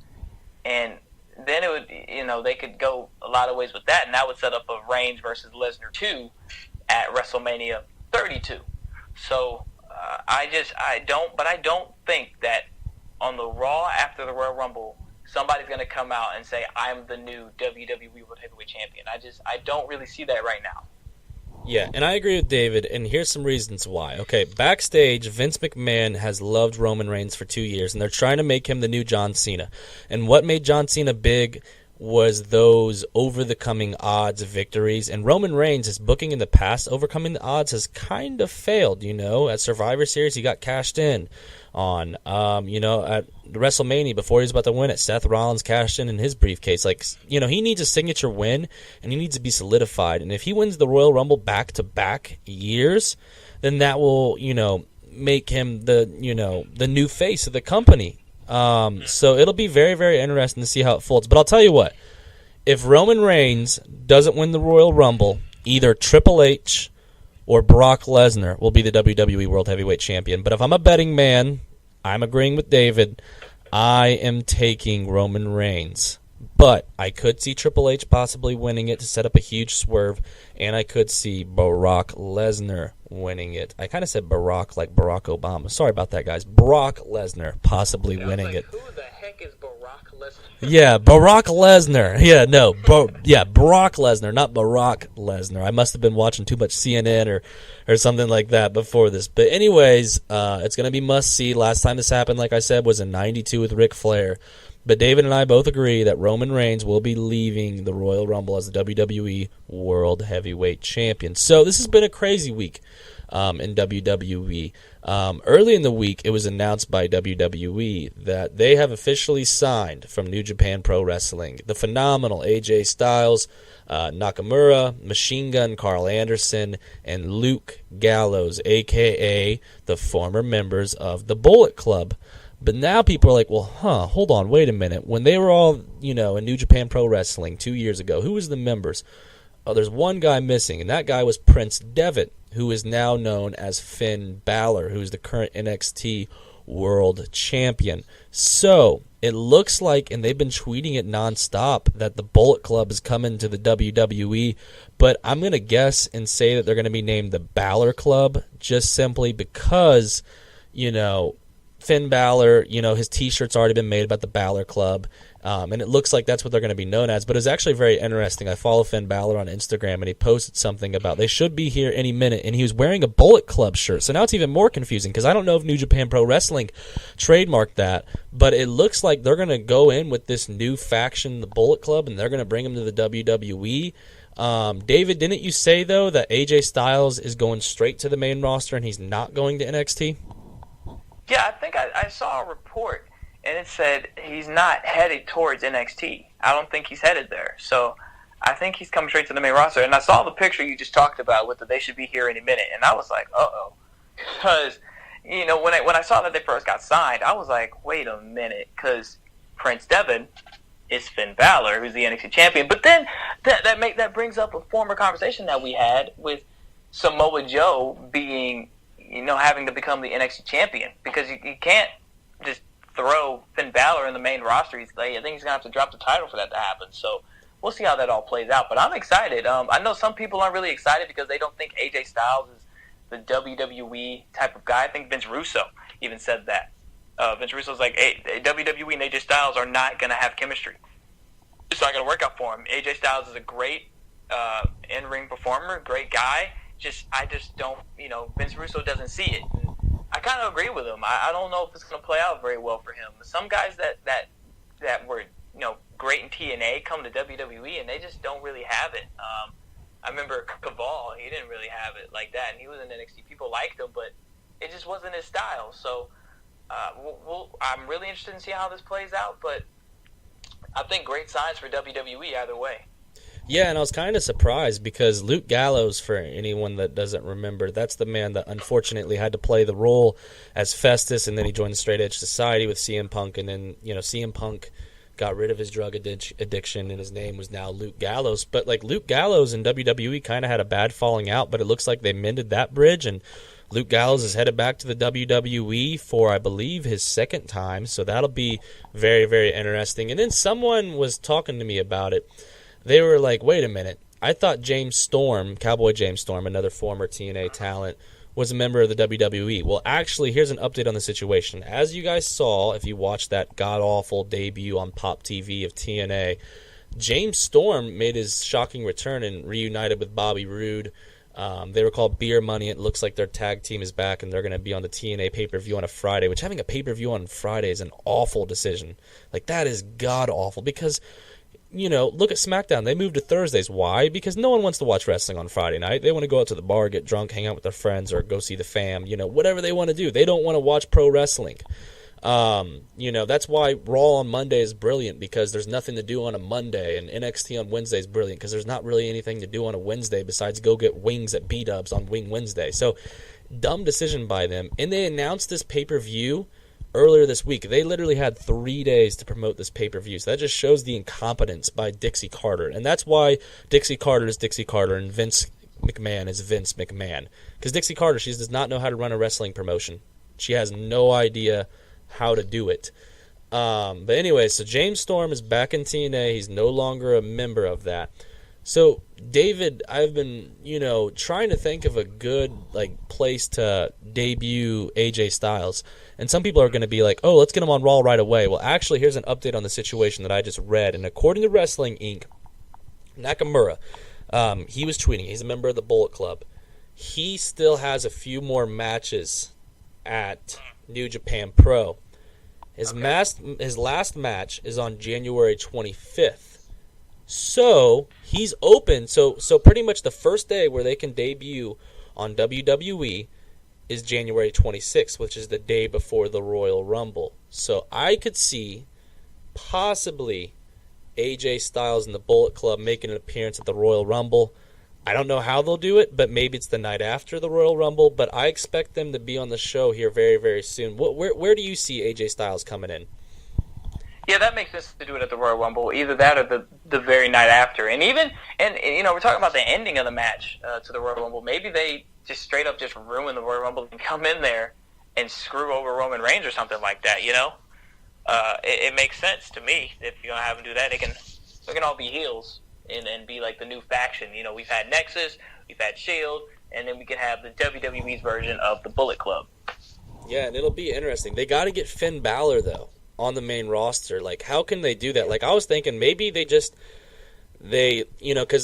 [SPEAKER 3] And then it would, they could go a lot of ways with that, and that would set up a Reigns versus Lesnar 2 at WrestleMania 32. So I don't think that on the Raw after the Royal Rumble, somebody's going to come out and say, I'm the new WWE World Heavyweight Champion. I don't really see that right now.
[SPEAKER 2] Yeah, and I agree with David, and here's some reasons why. Okay, backstage, Vince McMahon has loved Roman Reigns for 2 years, and they're trying to make him the new John Cena. And what made John Cena big was those over-the-coming odds victories. And Roman Reigns, his booking in the past, overcoming the odds, has kind of failed, At Survivor Series, he got cashed in on. At WrestleMania, before he was about to win it, Seth Rollins cashed in his briefcase. Like, he needs a signature win, and he needs to be solidified. And if he wins the Royal Rumble back-to-back years, then that will, make him the new face of the company. So it'll be very, very interesting to see how it folds. But I'll tell you what, if Roman Reigns doesn't win the Royal Rumble, either Triple H or Brock Lesnar will be the WWE World Heavyweight Champion. But if I'm a betting man, I'm agreeing with David. I am taking Roman Reigns. But I could see Triple H possibly winning it to set up a huge swerve, and I could see Brock Lesnar winning it. I kind of said Barack like Barack Obama. Sorry about that, guys. Brock Lesnar possibly winning it.
[SPEAKER 4] Who the heck is Barack Lesnar?
[SPEAKER 2] Yeah, Barack Lesnar. Yeah, no. Brock Lesnar, not Barack Lesnar. I must have been watching too much CNN or something like that before this. But anyways, it's going to be must-see. Last time this happened, like I said, was in '92 with Ric Flair. But David and I both agree that Roman Reigns will be leaving the Royal Rumble as the WWE World Heavyweight Champion. So this has been a crazy week in WWE. Early in the week, it was announced by WWE that they have officially signed from New Japan Pro Wrestling the phenomenal AJ Styles, Nakamura, Machine Gun Carl Anderson, and Luke Gallows, a.k.a. the former members of the Bullet Club. But now people are like, well, hold on, wait a minute. When they were all, in New Japan Pro Wrestling 2 years ago, who was the members? Oh, there's one guy missing, and that guy was Prince Devitt, who is now known as Finn Balor, who is the current NXT World Champion. So it looks like, and they've been tweeting it nonstop, that the Bullet Club is coming to the WWE. But I'm going to guess and say that they're going to be named the Balor Club, just simply because, Finn Balor, his T-shirt's already been made about the Balor Club. And it looks like that's what they're going to be known as. But it's actually very interesting. I follow Finn Balor on Instagram, and he posted something about they should be here any minute. And he was wearing a Bullet Club shirt. So now it's even more confusing because I don't know if New Japan Pro Wrestling trademarked that. But it looks like they're going to go in with this new faction, the Bullet Club, and they're going to bring them to the WWE. David, didn't you say, though, that AJ Styles is going straight to the main roster and he's not going to NXT?
[SPEAKER 3] Yeah, I think I saw a report. And it said he's not headed towards NXT. I don't think he's headed there. So I think he's coming straight to the main roster. And I saw the picture you just talked about with the they should be here any minute. And I was like, uh-oh. Because, when I saw that they first got signed, I was like, wait a minute. Because Prince Devitt is Finn Balor, who's the NXT champion. But then that brings up a former conversation that we had with Samoa Joe being, having to become the NXT champion. Because you can't just throw Finn Balor in the main roster. I think he's going to have to drop the title for that to happen. So we'll see how that all plays out. But I'm excited. I know some people aren't really excited because they don't think AJ Styles is the WWE type of guy. I think Vince Russo even said that. Vince Russo's like, hey, WWE and AJ Styles are not going to have chemistry. It's not going to work out for him. AJ Styles is a great in-ring performer, great guy. I just don't, Vince Russo doesn't see it. I kind of agree with him. I don't know if it's going to play out very well for him. Some guys that were great in TNA come to WWE and they just don't really have it. I remember Caval, he didn't really have it like that, and he was in NXT. People liked him, but it just wasn't his style. So I'm really interested in seeing how this plays out, but I think great signs for WWE either way.
[SPEAKER 2] Yeah, and I was kind of surprised because Luke Gallows, for anyone that doesn't remember, that's the man that unfortunately had to play the role as Festus, and then he joined the Straight Edge Society with CM Punk, and then, CM Punk got rid of his drug addiction, and his name was now Luke Gallows. But, Luke Gallows and WWE kind of had a bad falling out, but it looks like they mended that bridge, and Luke Gallows is headed back to the WWE for, I believe, his second time, so that'll be very, very interesting. And then someone was talking to me about it. They were like, wait a minute, I thought James Storm, Cowboy James Storm, another former TNA talent, was a member of the WWE. Well, actually, here's an update on the situation. As you guys saw, if you watched that god-awful debut on Pop TV of TNA, James Storm made his shocking return and reunited with Bobby Roode. They were called Beer Money. It looks like their tag team is back, and they're going to be on the TNA pay-per-view on a Friday, which having a pay-per-view on Friday is an awful decision. That is god-awful because look at SmackDown. They moved to Thursdays. Why? Because no one wants to watch wrestling on Friday night. They want to go out to the bar, get drunk, hang out with their friends, or go see the fam. Whatever they want to do. They don't want to watch pro wrestling. That's why Raw on Monday is brilliant because there's nothing to do on a Monday, and NXT on Wednesday is brilliant because there's not really anything to do on a Wednesday besides go get wings at B-Dubs on Wing Wednesday. So, dumb decision by them. And they announced this pay-per-view earlier this week. They literally had 3 days to promote this pay-per-view. So that just shows the incompetence by Dixie Carter. And that's why Dixie Carter is Dixie Carter and Vince McMahon is Vince McMahon. Because Dixie Carter, she does not know how to run a wrestling promotion. She has no idea how to do it. But anyway, so James Storm is back in TNA. He's no longer a member of that. So, David, I've been, trying to think of a good, place to debut AJ Styles. And some people are going to be like, oh, let's get him on Raw right away. Well, actually, here's an update on the situation that I just read. And according to Wrestling Inc., Nakamura, he was tweeting. He's a member of the Bullet Club. He still has a few more matches at New Japan Pro. His last match is on January 25th. So, he's open. So pretty much the first day where they can debut on WWE is January 26th, which is the day before the Royal Rumble. So, I could see possibly AJ Styles and the Bullet Club making an appearance at the Royal Rumble. I don't know how they'll do it, but maybe it's the night after the Royal Rumble. But I expect them to be on the show here very, very soon. Where do you see AJ Styles coming in?
[SPEAKER 3] Yeah, that makes sense to do it at the Royal Rumble, either that or the very night after. And we're talking about the ending of the match to the Royal Rumble. Maybe they just straight up just ruin the Royal Rumble and come in there and screw over Roman Reigns or something like that, It makes sense to me if you're going to have them do that. They can all be heels and be like the new faction. We've had Nexus, we've had S.H.I.E.L.D., and then we can have the WWE's version of the Bullet Club.
[SPEAKER 2] Yeah, and it'll be interesting. They got to get Finn Balor, though. on the main roster. Like, how can they do that? Like, I was thinking maybe because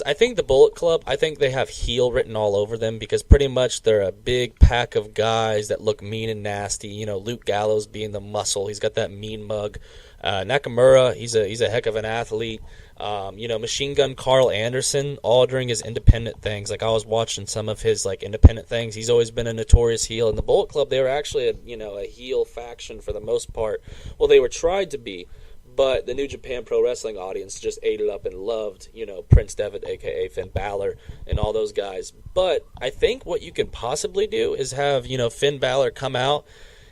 [SPEAKER 2] I think the Bullet Club, I think they have heel written all over them because pretty much they're a big pack of guys that look mean and nasty. You know, Luke Gallows being the muscle. He's got that mean mug. Nakamura, he's a heck of an athlete. Machine Gun Carl Anderson, all during his independent things. Like, I was watching some of his, like, independent things. He's always been a notorious heel. In the Bullet Club, they were actually a heel faction for the most part. Well, they were tried to be. But the New Japan Pro Wrestling audience just ate it up and loved, Prince Devitt, a.k.a. Finn Balor, and all those guys. But I think what you could possibly do is have, Finn Balor come out,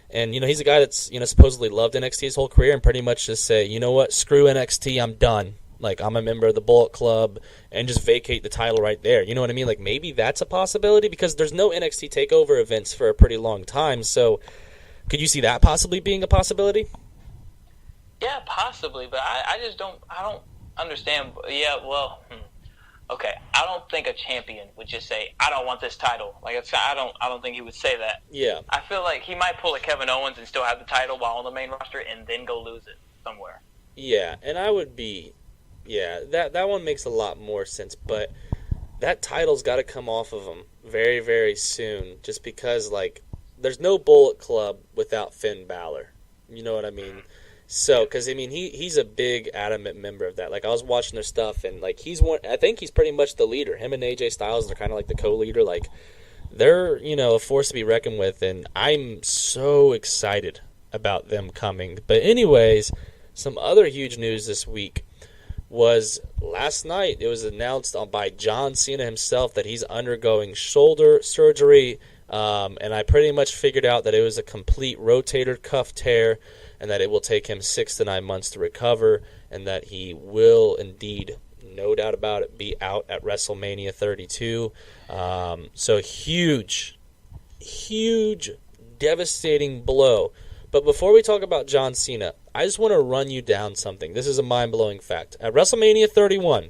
[SPEAKER 2] and, he's a guy that's, supposedly loved NXT his whole career, and pretty much just say, you know what, screw NXT, I'm done. Like, I'm a member of the Bullet Club, and just vacate the title right there. You know what I mean? Like, maybe that's a possibility, because there's no NXT TakeOver events for a pretty long time. So, could you see that possibly being a possibility?
[SPEAKER 4] Yeah, possibly, but I don't understand. Yeah, well, okay. I don't think a champion would just say, "I don't want this title." Like, I don't think he would say that.
[SPEAKER 2] Yeah.
[SPEAKER 4] I feel like he might pull a Kevin Owens and still have the title while on the main roster, and then go lose it somewhere.
[SPEAKER 2] Yeah, and I would be, that one makes a lot more sense. But that title's got to come off of him very, very soon, just because, like, there's no Bullet Club without Finn Balor. You know what I mean? So, because, he's a big, adamant member of that. Like, I was watching their stuff, and, like, I think he's pretty much the leader. Him and AJ Styles are kind of like the co-leader. Like, they're, a force to be reckoned with, and I'm so excited about them coming. But anyways, some other huge news this week was last night. It was announced by John Cena himself that he's undergoing shoulder surgery, and I pretty much figured out that it was a complete rotator cuff tear, and that it will take him 6 to 9 months to recover, and that he will indeed, no doubt about it, be out at WrestleMania 32. So huge, devastating blow. But before we talk about John Cena, I just want to run you down something. This is a mind-blowing fact. At WrestleMania 31,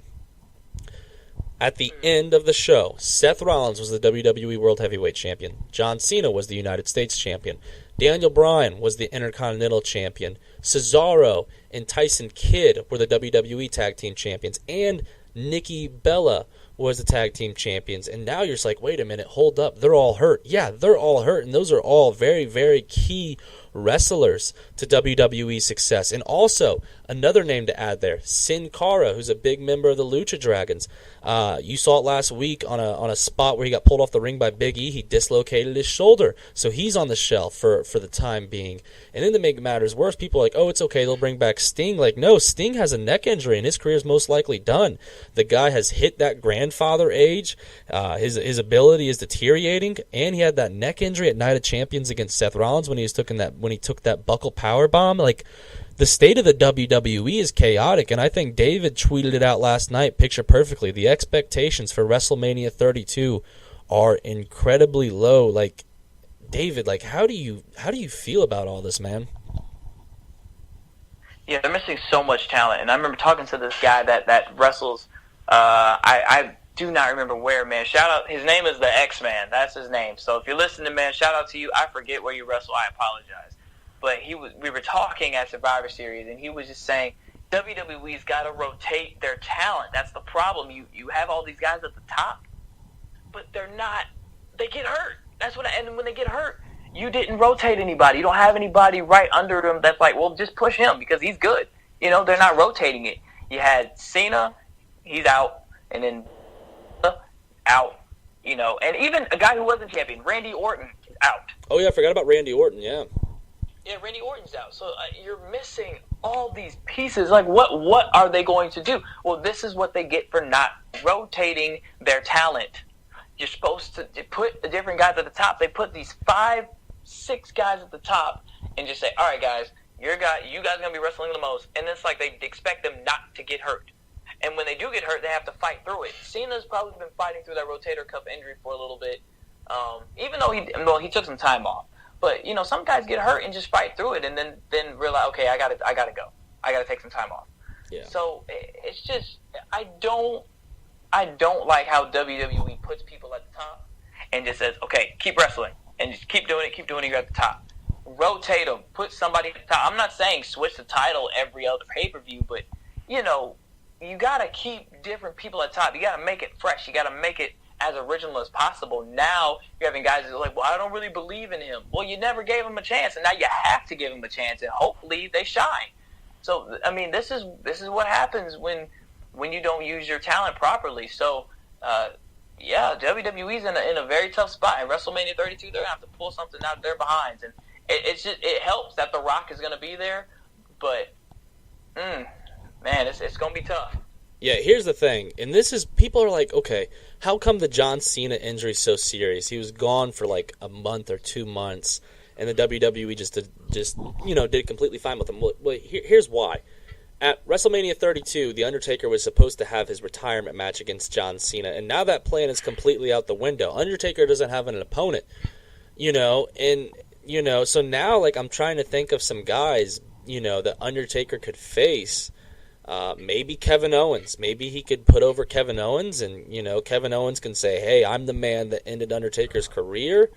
[SPEAKER 2] at the end of the show, Seth Rollins was the WWE World Heavyweight Champion. John Cena was the United States Champion. Daniel Bryan was the Intercontinental Champion. Cesaro and Tyson Kidd were the WWE Tag Team Champions. And Nikki Bella was the Tag Team Champions. And now you're just like, wait a minute, hold up. They're all hurt. Yeah, they're all hurt. And those are all very, very key wrestlers to WWE's success. And also, another name to add there, Sin Cara, who's a big member of the Lucha Dragons. You saw it last week on a spot where he got pulled off the ring by Big E. He dislocated his shoulder. So he's on the shelf for the time being. And then to make matters worse, people are like, oh, it's okay, they'll bring back Sting. Like, no, Sting has a neck injury, and his career is most likely done. The guy has hit that grandfather age. His ability is deteriorating, and he had that neck injury at Night of Champions against Seth Rollins when he took that buckle power bomb. Like, the state of the WWE is chaotic, and I think David tweeted it out last night, picture perfectly. The expectations for WrestleMania 32 are incredibly low. Like, David, like, how do you feel about all this, man?
[SPEAKER 3] Yeah, they're missing so much talent, and I remember talking to this guy that wrestles. I do not remember where, man. Shout out, his name is the X-Man. That's his name. So if you're listening, man, shout out to you. I forget where you wrestle. I apologize. But we were talking at Survivor Series, and he was just saying WWE's got to rotate their talent. That's the problem. You have all these guys at the top, but they're not. They get hurt. And when they get hurt, you didn't rotate anybody. You don't have anybody right under them that's like, well, just push him because he's good. They're not rotating it. You had Cena, he's out, and then out. And even a guy who wasn't champion, Randy Orton, is out.
[SPEAKER 2] Oh yeah, I forgot about Randy Orton. Yeah.
[SPEAKER 4] Yeah, Randy Orton's out. So you're missing
[SPEAKER 3] All these pieces, like what are they going to do? Well, this is what they get for not rotating their talent. You're supposed to put the different guys at the top. They put these 5, 6 guys at the top and just say, all right, guys, you guys are going to be wrestling the most. And it's like they expect them not to get hurt. And when they do get hurt, they have to fight through it. Cena's probably been fighting through that rotator cuff injury for a little bit, even though he took some time off. But, some guys get hurt and just fight through it and then realize, okay, I gotta go. I gotta take some time off.
[SPEAKER 2] Yeah.
[SPEAKER 3] So it's just, I don't like how WWE puts people at the top and just says, okay, keep wrestling and just keep doing it, you're at the top. rotate them, put somebody at the top. I'm not saying switch the title every other pay-per-view, but, you got to keep different people at top. You got to make it fresh. You got to make it as original as possible. Now you're having guys that are like, well, I don't really believe in him. Well, you never gave him a chance, and now you have to give him a chance, and hopefully they shine. So, I mean, this is what happens when you don't use your talent properly. So, WWE's in a very tough spot. And WrestleMania 32, they're going to have to pull something out of their behinds. And it helps that The Rock is going to be there, but, man, it's going to be tough.
[SPEAKER 2] Yeah, here's the thing, and this is, people are like, okay, how come the John Cena injury is so serious? He was gone for like a month or 2 months, and the WWE just did completely fine with him. Well, here's why. At WrestleMania 32, The Undertaker was supposed to have his retirement match against John Cena, and now that plan is completely out the window. Undertaker doesn't have an opponent, so now, like, I'm trying to think of some guys, that Undertaker could face. Maybe Kevin Owens. Maybe he could put over Kevin Owens, and, Kevin Owens can say, hey, I'm the man that ended Undertaker's career.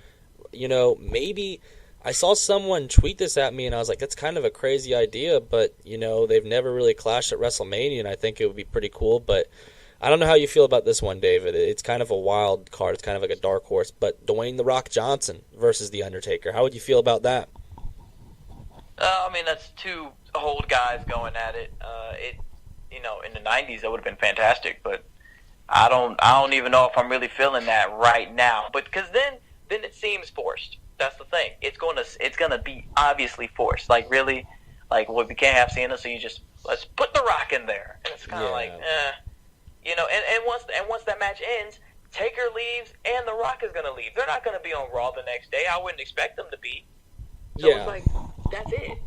[SPEAKER 2] Maybe I saw someone tweet this at me, and I was like, that's kind of a crazy idea, but, they've never really clashed at WrestleMania, and I think it would be pretty cool. But I don't know how you feel about this one, David. It's kind of a wild card. It's kind of like a dark horse. But Dwayne "The Rock" Johnson versus The Undertaker. How would you feel about that?
[SPEAKER 3] That's two old guys going at it. In the 90s, that would have been fantastic, but I don't even know if I'm really feeling that right now. But because then it seems forced. That's the thing. It's gonna be obviously forced. Like, really, like, well, we can't have Cena, so let's put The Rock in there, and it's kind of and once that match ends, Taker leaves and The Rock is gonna leave. They're not gonna be on Raw the next day. I wouldn't expect them to be. So it's like, that's it.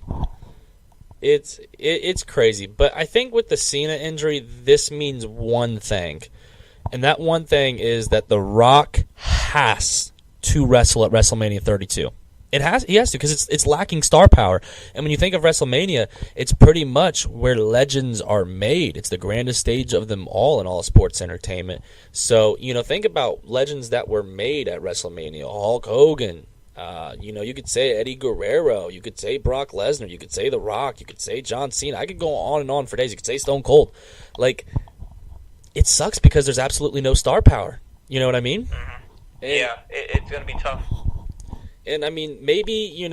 [SPEAKER 2] It's crazy, but I think with the Cena injury, this means one thing, and that one thing is that The Rock has to wrestle at WrestleMania 32. He has to, because it's lacking star power. And when you think of WrestleMania, it's pretty much where legends are made. It's the grandest stage of them all in all sports entertainment. So, think about legends that were made at WrestleMania. Hulk Hogan. You could say Eddie Guerrero, you could say Brock Lesnar, you could say The Rock, you could say John Cena. I could go on and on for days. You could say Stone Cold. Like, it sucks because there's absolutely no star power. You know what I mean?
[SPEAKER 3] Mm-hmm. It's going to be tough.
[SPEAKER 2] And, maybe,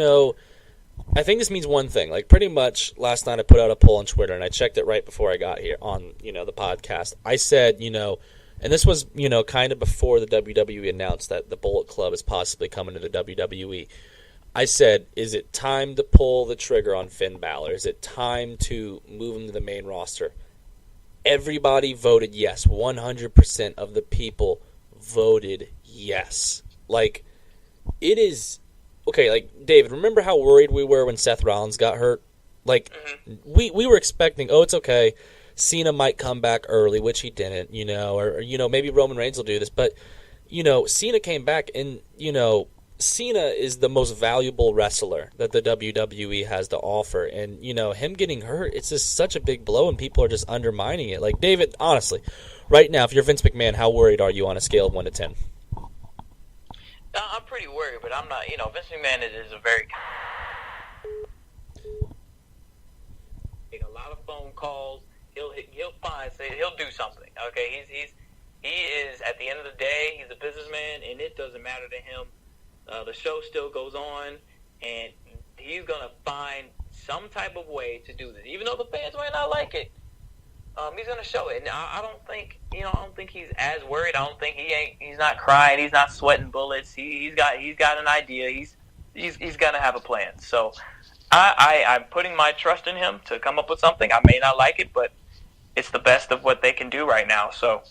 [SPEAKER 2] I think this means one thing. Like, pretty much last night I put out a poll on Twitter, and I checked it right before I got here on, the podcast. I said, and this was, kind of before the WWE announced that the Bullet Club is possibly coming to the WWE. I said, is it time to pull the trigger on Finn Balor? Is it time to move him to the main roster? Everybody voted yes. 100% of the people voted yes. Like, it is... Okay, like, David, remember how worried we were when Seth Rollins got hurt? Like, we were expecting, it's okay, Cena might come back early, which he didn't, or maybe Roman Reigns will do this. But, Cena came back, and, Cena is the most valuable wrestler that the WWE has to offer. And, him getting hurt, it's just such a big blow, and people are just undermining it. Like, David, honestly, right now, if you're Vince McMahon, how worried are you on a scale of 1 to 10?
[SPEAKER 3] I'm pretty worried, but I'm not. Vince McMahon is a very... A lot of phone calls. He'll do something. Okay, he is, at the end of the day, he's a businessman, and it doesn't matter to him. The show still goes on, and he's gonna find some type of way to do this, even though the fans might not like it. He's gonna show it, and I don't think he's as worried. I don't think he's not crying. He's not sweating bullets. He's got an idea. He's gonna have a plan. So I'm putting my trust in him to come up with something. I may not like it, but it's the best of what they can do right now. So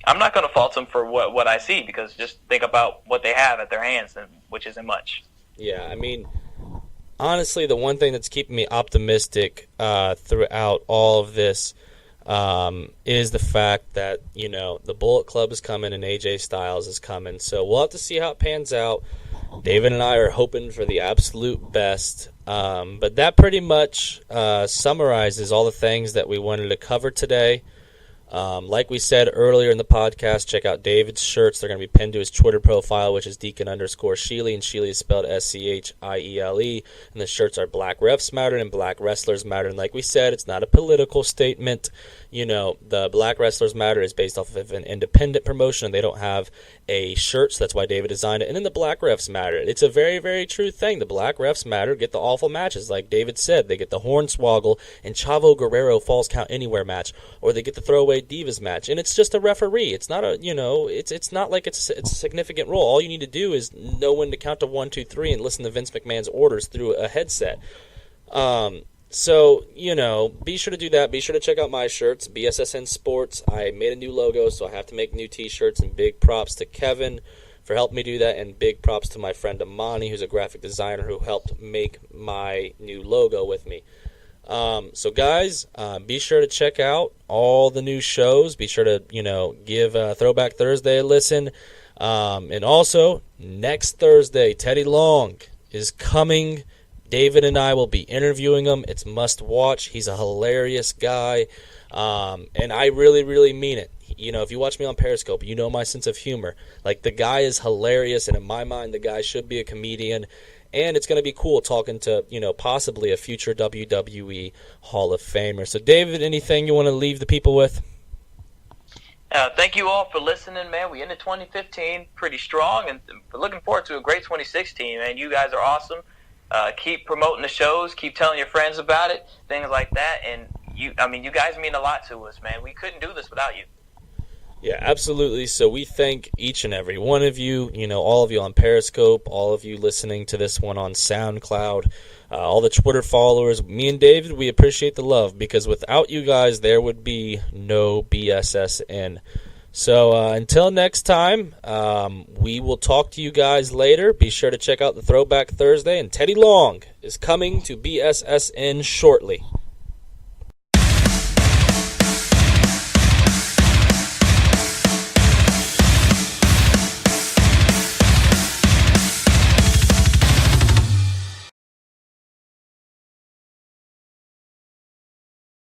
[SPEAKER 3] I'm not going to fault them for what I see, because just think about what they have at their hands, which isn't much.
[SPEAKER 2] Yeah, honestly, the one thing that's keeping me optimistic throughout all of this is the fact that, the Bullet Club is coming and AJ Styles is coming. So we'll have to see how it pans out. David and I are hoping for the absolute best. But that pretty much summarizes all the things that we wanted to cover today. Like we said earlier in the podcast, check out David's shirts. They're going to be pinned to his Twitter profile, which is Deacon_Sheely, and Sheely is spelled Scheile. And the shirts are Black Refs Matter and Black Wrestlers Matter. And like we said, it's not a political statement. You know, the Black Wrestlers Matter is based off of an independent promotion, and they don't have a shirt, so that's why David designed it. And then the Black Refs Matter. It's a very, very true thing. The Black Refs Matter get the awful matches, like David said. They get the Hornswoggle and Chavo Guerrero Falls Count Anywhere match, or they get the Throwaway Divas match. And it's just a referee. It's not a, it's not like it's a significant role. All you need to do is know when to count to 1, 2, 3 and listen to Vince McMahon's orders through a headset. So, be sure to do that. Be sure to check out my shirts, BSSN Sports. I made a new logo, so I have to make new t-shirts, and big props to Kevin for helping me do that, and big props to my friend Amani, who's a graphic designer who helped make my new logo with me. So guys, be sure to check out all the new shows. Be sure to, give Throwback Thursday a listen. And also, next Thursday, Teddy Long is coming. David and I will be interviewing him. It's must watch. He's a hilarious guy. And I really, really mean it. If you watch me on Periscope, you know my sense of humor. Like, the guy is hilarious, and in my mind, the guy should be a comedian. And it's going to be cool talking to, possibly a future WWE Hall of Famer. So, David, anything you want to leave the people with?
[SPEAKER 3] Thank you all for listening, man. We ended 2015 pretty strong, and we're looking forward to a great 2016, man. You guys are awesome. Keep promoting the shows. Keep telling your friends about it, things like that. And, you guys mean a lot to us, man. We couldn't do this without you.
[SPEAKER 2] Yeah, absolutely. So we thank each and every one of you, all of you on Periscope, all of you listening to this one on SoundCloud, all the Twitter followers. Me and David, we appreciate the love, because without you guys, there would be no BSSN. So until next time, we will talk to you guys later. Be sure to check out the Throwback Thursday, and Teddy Long is coming to BSSN shortly.